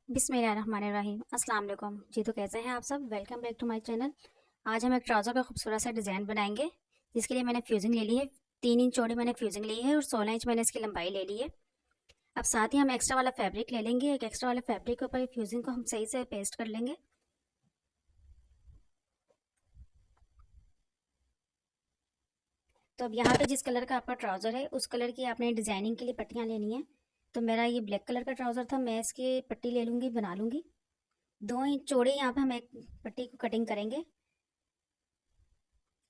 बिस्मिल्लाहिर्रहमानिर्रहीम। अस्सलाम वालेकुम जी। तो कैसे हैं आप सब? Welcome back to my channel. आज हम एक ट्राउज़र का खूबसूरत सा डिज़ाइन बनाएंगे, जिसके लिए मैंने फ्यूजिंग ले ली है। 3 इंच चौड़ी मैंने फ्यूजिंग ली है और 16 इंच मैंने इसकी लंबाई ले ली है। अब साथ ही हम एक्स्ट्रा वाला फैब्रिक ले लेंगे। एक एक्स्ट्रा वाले फैब्रिक के ऊपर फ्यूजिंग को हम सही से पेस्ट कर लेंगे। तो अब यहाँ पे जिस कलर का आपका ट्राउज़र है उस कलर की आपने डिज़ाइनिंग के लिए पट्टियाँ लेनी है। तो मेरा ये ब्लैक कलर का ट्राउज़र था, मैं इसकी पट्टी ले लूँगी, बना लूँगी। 2 इंच चौड़ी यहाँ पे हम एक पट्टी को कटिंग करेंगे।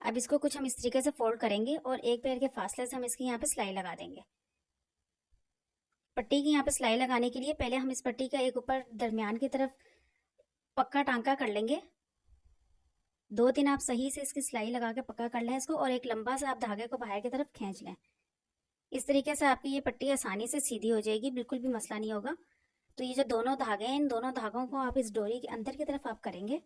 अब इसको कुछ हम इस तरीके से फोल्ड करेंगे और एक पैर के फासले से हम इसकी यहाँ पे सिलाई लगा देंगे। पट्टी की यहाँ पे सिलाई लगाने के लिए पहले हम इस पट्टी का एक ऊपर दरमियान की तरफ पक्का टांका कर लेंगे। 2-3 आप सही से इसकी सिलाई लगा के पक्का कर लें इसको, और एक लंबा सा आप धागे को बाहर की तरफ खींच लें। इस तरीके से आपकी ये पट्टी आसानी से सीधी हो जाएगी, बिल्कुल भी मसला नहीं होगा। तो ये जो दोनों धागे हैं, इन दोनों धागों को आप इस डोरी के अंदर की तरफ आप करेंगे।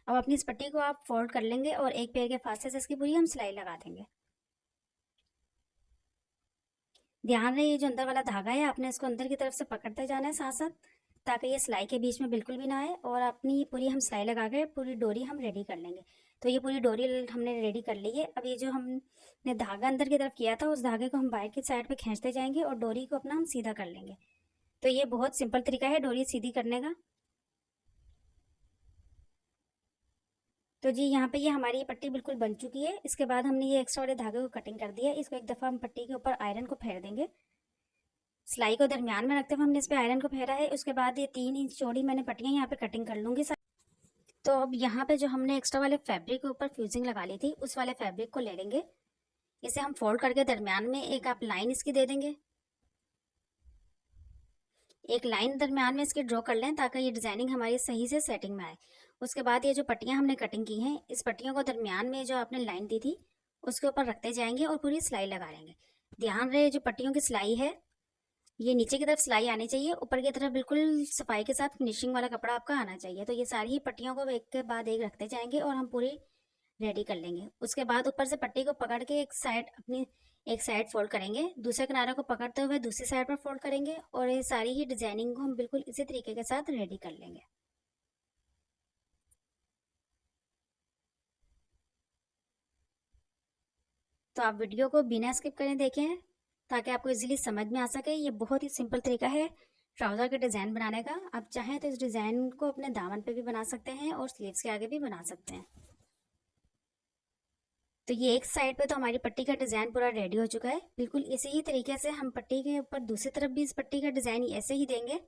अब अपनी इस पट्टी को आप फोल्ड कर लेंगे और एक पैर के फासले से इसकी पूरी हम सिलाई लगा देंगे। ध्यान रहे ये जो अंदर वाला धागा है आपने इसको अंदर की तरफ से पकड़ते जाना है साथ साथ, ताकि ये सिलाई के बीच में बिल्कुल भी ना आए। और अपनी पूरी हम सिलाई लगा के पूरी डोरी हम रेडी कर लेंगे। तो ये पूरी डोरी हमने रेडी कर ली है। अब ये जो हमने धागा अंदर की तरफ किया था उस धागे को हम बाहर की साइड पे खींचते जाएंगे और डोरी को अपना हम सीधा कर लेंगे। तो ये बहुत सिंपल तरीका है डोरी सीधी करने का। तो जी यहाँ पे ये हमारी पट्टी बिल्कुल बन चुकी है। इसके बाद हमने ये एक्स्ट्रा वाले धागे को कटिंग कर दिया है। इसको एक दफ़ा हम पट्टी के ऊपर आयरन को फेर देंगे। सिलाई को दरमियान में रखते हुए हमने इस पे आयरन को फेरा है। उसके बाद ये 3 इंच चौड़ी मैंने पट्टियाँ यहाँ पे कटिंग कर लूँगी। तो अब यहाँ पे जो हमने एक्स्ट्रा वाले फैब्रिक के ऊपर फ्यूजिंग लगा ली थी उस वाले फैब्रिक को ले लेंगे। इसे हम फोल्ड करके दरमियान में एक आप लाइन इसकी दे देंगे। एक लाइन दरमियान में इसकी ड्रॉ कर लें ताकि ये डिजाइनिंग हमारी सही से सेटिंग में आए। उसके बाद ये जो पट्टियाँ हमने कटिंग की हैं इस पट्टियों को दरमियान में जो आपने लाइन दी थी उसके ऊपर रखते जाएंगे और पूरी सिलाई लगा लेंगे। ध्यान रहे जो पट्टियों की सिलाई है ये नीचे की तरफ सिलाई आनी चाहिए, ऊपर की तरफ बिल्कुल सफाई के साथ फिनिशिंग वाला कपड़ा आपका आना चाहिए। तो ये सारी ही पट्टियों को एक के बाद एक रखते जाएंगे और हम पूरी रेडी कर लेंगे। उसके बाद ऊपर से पट्टी को पकड़ के एक साइड अपनी एक साइड फोल्ड करेंगे, दूसरे किनारे को पकड़ते हुए दूसरी साइड पर फोल्ड करेंगे और ये सारी ही डिजाइनिंग को हम बिल्कुल इसी तरीके के साथ रेडी कर लेंगे। तो आप वीडियो को बिना स्किप करें देखें ताकि आपको इजीली समझ में आ सके। ये बहुत ही सिंपल तरीका है ट्राउज़र के डिज़ाइन बनाने का। आप चाहें तो इस डिज़ाइन को अपने दामन पे भी बना सकते हैं और स्लीव्स के आगे भी बना सकते हैं। तो ये एक साइड पे तो हमारी पट्टी का डिज़ाइन पूरा रेडी हो चुका है। बिल्कुल इसी ही तरीके से हम पट्टी के ऊपर दूसरी तरफ भी इस पट्टी का डिज़ाइन ऐसे ही देंगे।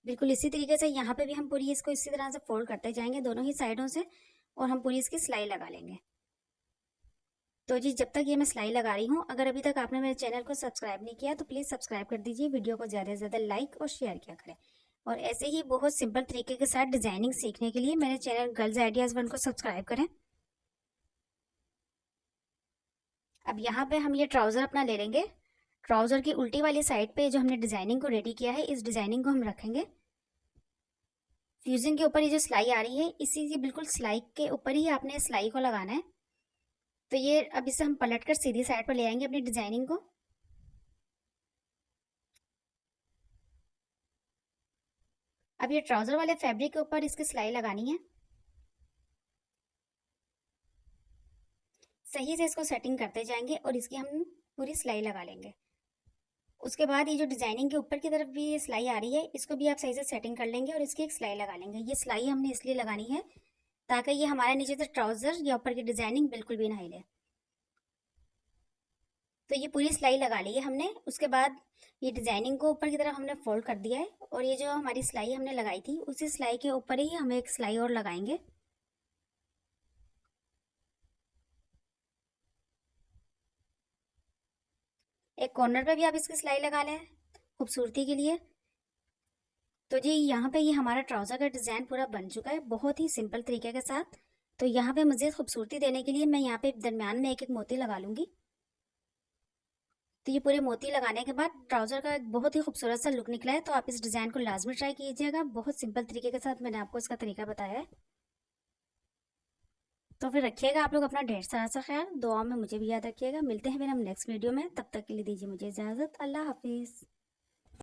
बिल्कुल इसी तरीके से यहाँ पे भी हम पूरी इसको इसी तरह से फोल्ड करते जाएंगे दोनों ही साइडों से और हम पूरी इसकी सिलाई लगा लेंगे। तो जी जब तक ये मैं सिलाई लगा रही हूँ, अगर अभी तक आपने मेरे चैनल को सब्सक्राइब नहीं किया तो प्लीज़ सब्सक्राइब कर दीजिए, वीडियो को ज़्यादा से ज़्यादा लाइक और शेयर किया करें। और ऐसे ही बहुत सिंपल तरीके के साथ डिज़ाइनिंग सीखने के लिए मेरे चैनल गर्ल्स आइडियाज़ 1 को सब्सक्राइब करें। अब यहाँ पे हम ये ट्राउज़र अपना ले लेंगे। ट्राउज़र की उल्टी वाली साइड पे जो हमने डिज़ाइनिंग को रेडी किया है इस डिज़ाइनिंग को हम रखेंगे। फ्यूजिंग के ऊपर ये जो सिलाई आ रही है इसी की बिल्कुल सिलाई के ऊपर ही आपने सिलाई को लगाना है। तो ये अब इसे हम पलट कर सीधी साइड पर ले आएंगे अपनी डिज़ाइनिंग को। अब ये ट्राउज़र वाले फैब्रिक के ऊपर इसकी सिलाई लगानी है। सही से इसको सेटिंग करते जाएंगे और इसकी हम पूरी सिलाई लगा लेंगे। उसके बाद ये जो डिजाइनिंग के ऊपर की तरफ भी ये सिलाई आ रही है इसको भी आप सही से सेटिंग कर लेंगे और इसकी एक सिलाई लगा लेंगे। ये सिलाई हमने इसलिए लगानी है ताकि ये हमारा नीचे से ट्राउजर या ऊपर की डिजाइनिंग बिल्कुल भी ना हिले। तो ये पूरी सिलाई लगा ली है हमने। उसके बाद ये डिजाइनिंग को ऊपर की तरफ हमने फोल्ड कर दिया है और ये जो हमारी सिलाई हमने लगाई थी उसी सिलाई के ऊपर ही हम एक सिलाई और लगाएंगे। एक कॉर्नर पे भी आप इसकी सिलाई लगा लें खूबसूरती के लिए। तो जी यहाँ पे ये हमारा ट्राउज़र का डिज़ाइन पूरा बन चुका है बहुत ही सिंपल तरीके के साथ। तो यहाँ पे मज़ीद खूबसूरती देने के लिए मैं यहाँ पे दरमियान में एक एक मोती लगा लूँगी। तो ये पूरे मोती लगाने के बाद ट्राउज़र का एक बहुत ही खूबसूरत सा लुक निकला है। तो आप इस डिज़ाइन को लाजमी ट्राई कीजिएगा, बहुत सिंपल तरीके के साथ मैंने आपको इसका तरीका बताया है। तो फिर रखिएगा आप लोग अपना ढेर सारा सा ख्याल, दुआ में मुझे भी याद रखिएगा। मिलते हैं फिर हम नेक्स्ट वीडियो में, तब तक के लिए दीजिए मुझे इजाज़त। अल्लाह हाफिज़।